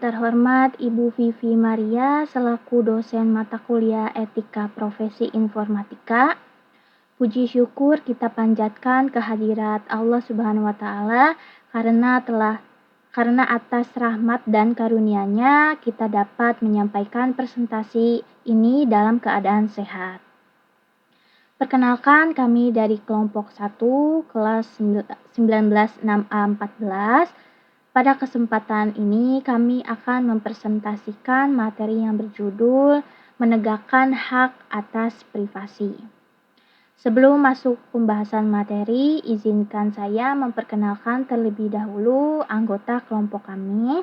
terhormat Ibu Vivi Maria selaku dosen mata kuliah Etika Profesi Informatika. Puji syukur kita panjatkan kehadirat Allah Subhanahu wa taala karena atas rahmat dan karunia-Nya kita dapat menyampaikan presentasi ini dalam keadaan sehat. Perkenalkan, kami dari kelompok 1 kelas 19-6A14. Pada kesempatan ini kami akan mempresentasikan materi yang berjudul Menegakkan Hak Atas Privasi. Sebelum masuk pembahasan materi, izinkan saya memperkenalkan terlebih dahulu anggota kelompok kami.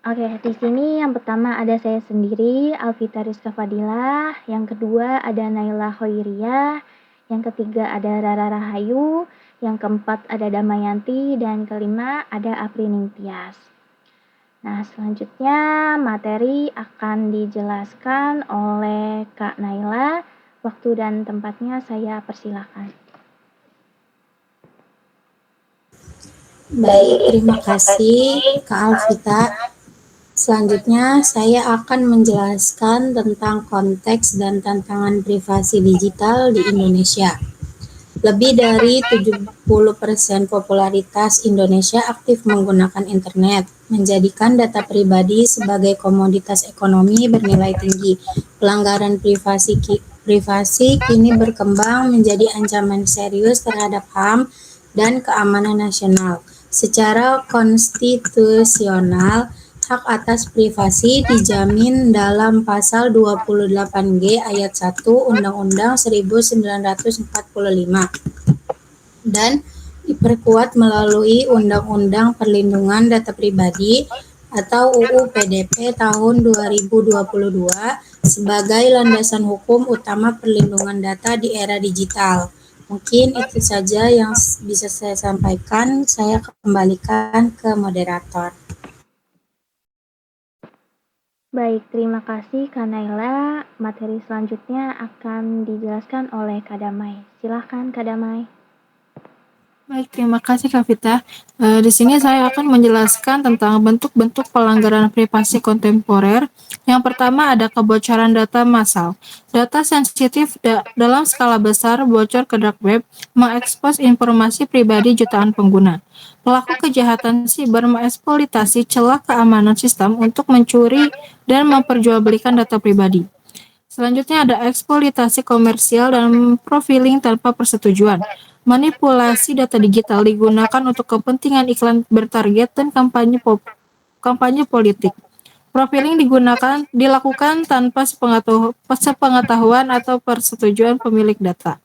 Oke, di sini yang pertama ada saya sendiri, Alvita Rizka Fadilah. Yang kedua ada Naila Khoiriyah. Yang ketiga ada Rara Rahayu. Yang keempat ada Damayanti. Dan kelima ada Apri Ningtyas. Nah, selanjutnya materi akan dijelaskan oleh Kak Naila. Waktu dan tempatnya saya persilakan. Baik, terima kasih Kak Alvita. Selanjutnya, saya akan menjelaskan tentang konteks dan tantangan privasi digital di Indonesia. Lebih dari 70% popularitas Indonesia aktif menggunakan internet, menjadikan data pribadi sebagai komoditas ekonomi bernilai tinggi. Pelanggaran privasi kini berkembang menjadi ancaman serius terhadap HAM dan keamanan nasional. Secara konstitusional, hak atas privasi dijamin dalam Pasal 28G Ayat 1 Undang-Undang 1945 dan diperkuat melalui Undang-Undang Perlindungan Data Pribadi atau UU PDP tahun 2022 sebagai landasan hukum utama perlindungan data di era digital. Mungkin itu saja yang bisa saya sampaikan. Saya kembalikan ke moderator. Baik, terima kasih Kak Naila. Materi selanjutnya akan dijelaskan oleh Kak Damai. Silakan Kak Damai. Baik, terima kasih Kak Vita. Di sini saya akan menjelaskan tentang bentuk-bentuk pelanggaran privasi kontemporer. Yang pertama ada kebocoran data massal. Data sensitif dalam skala besar bocor ke dark web mengekspos informasi pribadi jutaan pengguna. Pelaku kejahatan siber mengeksploitasi celah keamanan sistem untuk mencuri dan memperjualbelikan data pribadi. Selanjutnya ada eksploitasi komersial dan profiling tanpa persetujuan. Manipulasi data digital digunakan untuk kepentingan iklan bertarget dan kampanye politik. Profiling dilakukan tanpa sepengetahuan atau persetujuan pemilik data.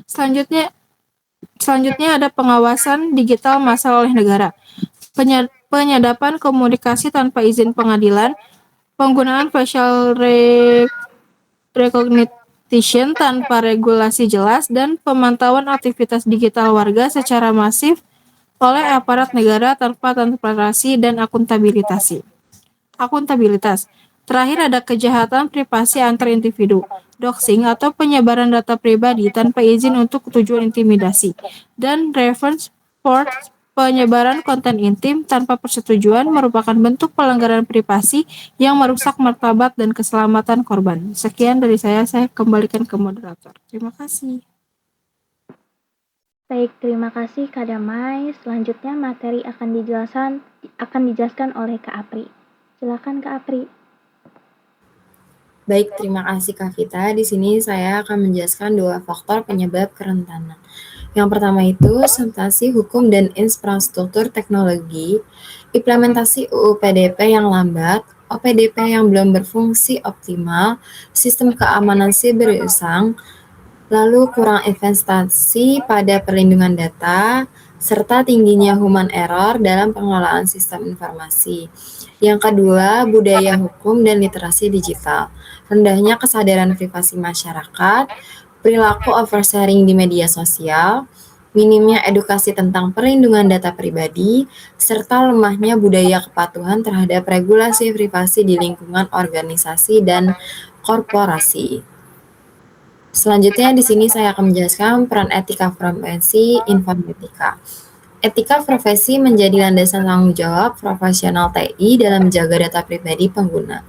Selanjutnya ada pengawasan digital massal oleh negara. Penyadapan komunikasi tanpa izin pengadilan, penggunaan facial recognition tanpa regulasi jelas, dan pemantauan aktivitas digital warga secara masif oleh aparat negara tanpa transparansi dan akuntabilitas. Terakhir ada kejahatan privasi antar individu, doxing atau penyebaran data pribadi tanpa izin untuk tujuan intimidasi, dan revenge porn, penyebaran konten intim tanpa persetujuan merupakan bentuk pelanggaran privasi yang merusak martabat dan keselamatan korban. Sekian dari saya kembalikan ke moderator. Terima kasih. Baik, terima kasih Kak Damai. Selanjutnya materi akan dijelaskan oleh Kak Apri. Silakan Kak Apri. Baik, terima kasih Kak Vita. Di sini saya akan menjelaskan dua faktor penyebab kerentanan. Yang pertama itu substansi hukum dan infrastruktur teknologi, implementasi UU PDP yang lambat, OPDP yang belum berfungsi optimal, sistem keamanan siber usang, lalu kurang investasi pada perlindungan data, serta tingginya human error dalam pengelolaan sistem informasi. Yang kedua, budaya hukum dan literasi digital, rendahnya kesadaran privasi masyarakat, perilaku oversharing di media sosial, minimnya edukasi tentang perlindungan data pribadi, serta lemahnya budaya kepatuhan terhadap regulasi privasi di lingkungan organisasi dan korporasi. Selanjutnya di sini saya akan menjelaskan peran etika profesi informatika. Etika profesi menjadi landasan tanggung jawab profesional TI dalam menjaga data pribadi pengguna.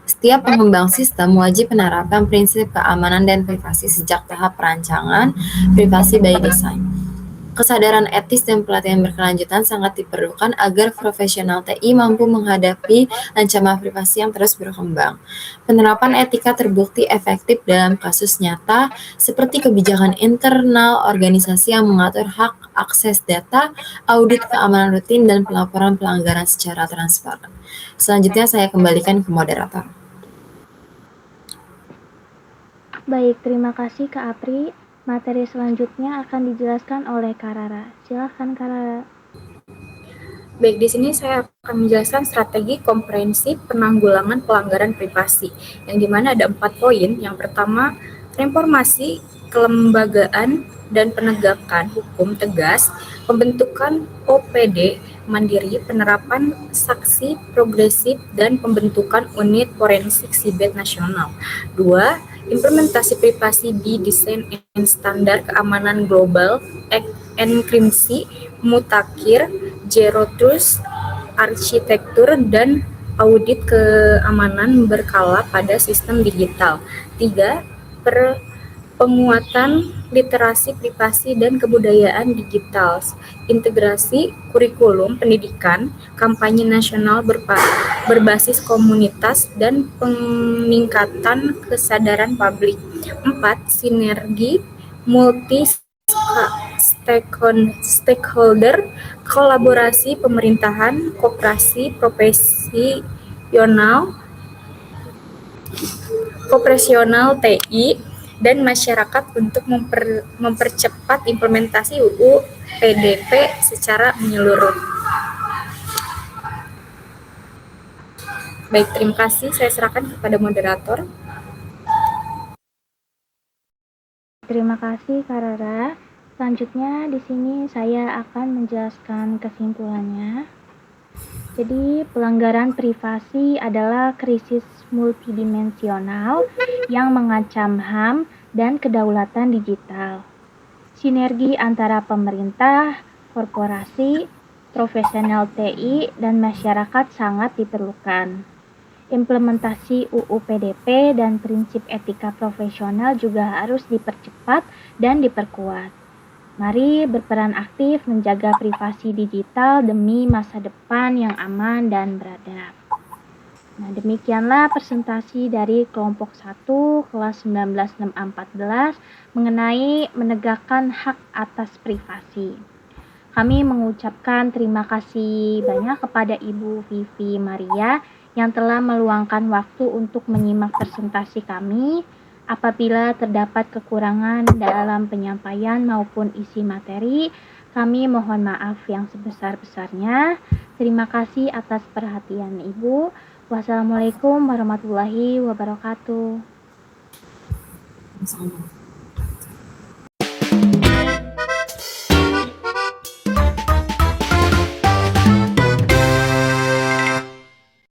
Setiap pengembang sistem wajib menerapkan prinsip keamanan dan privasi sejak tahap perancangan privasi by design. Kesadaran etis dan pelatihan berkelanjutan sangat diperlukan agar profesional TI mampu menghadapi ancaman privasi yang terus berkembang. Penerapan etika terbukti efektif dalam kasus nyata seperti kebijakan internal organisasi yang mengatur hak akses data, audit keamanan rutin, dan pelaporan pelanggaran secara transparan. Selanjutnya saya kembalikan ke moderator. Baik, terima kasih Kak Apri. Materi selanjutnya akan dijelaskan oleh Kak Rara. Silakan Kak Rara. Baik, di sini saya akan menjelaskan strategi komprehensif penanggulangan pelanggaran privasi, yang dimana ada 4 poin. Yang pertama, reformasi kelembagaan dan penegakan hukum tegas, pembentukan OPD mandiri, penerapan saksi progresif, dan pembentukan unit forensik siber nasional. 2. Implementasi privasi by design and standar keamanan global, enkripsi, mutakhir, zero trust, arsitektur, dan audit keamanan berkala pada sistem digital. 3. Penguatan literasi privasi dan kebudayaan digital, integrasi kurikulum pendidikan, kampanye nasional berbasis komunitas, dan peningkatan kesadaran publik. 4. Sinergi multi stakeholder, kolaborasi pemerintahan, koperasi profesional TI, dan masyarakat untuk mempercepat implementasi UU PDP secara menyeluruh. Baik, terima kasih. Saya serahkan kepada moderator. Terima kasih Kak Rara. Selanjutnya di sini saya akan menjelaskan kesimpulannya. Jadi, pelanggaran privasi adalah krisis multidimensional yang mengancam HAM dan kedaulatan digital. Sinergi antara pemerintah, korporasi, profesional TI, dan masyarakat sangat diperlukan. Implementasi UU PDP dan prinsip etika profesional juga harus dipercepat dan diperkuat. Mari berperan aktif menjaga privasi digital demi masa depan yang aman dan beradab. Nah, demikianlah presentasi dari kelompok 1 kelas 19 6 14 mengenai menegakkan hak atas privasi. Kami mengucapkan terima kasih banyak kepada Ibu Vivi Maria yang telah meluangkan waktu untuk menyimak presentasi kami. Apabila terdapat kekurangan dalam penyampaian maupun isi materi, kami mohon maaf yang sebesar-besarnya. Terima kasih atas perhatian Ibu. Wassalamualaikum warahmatullahi wabarakatuh.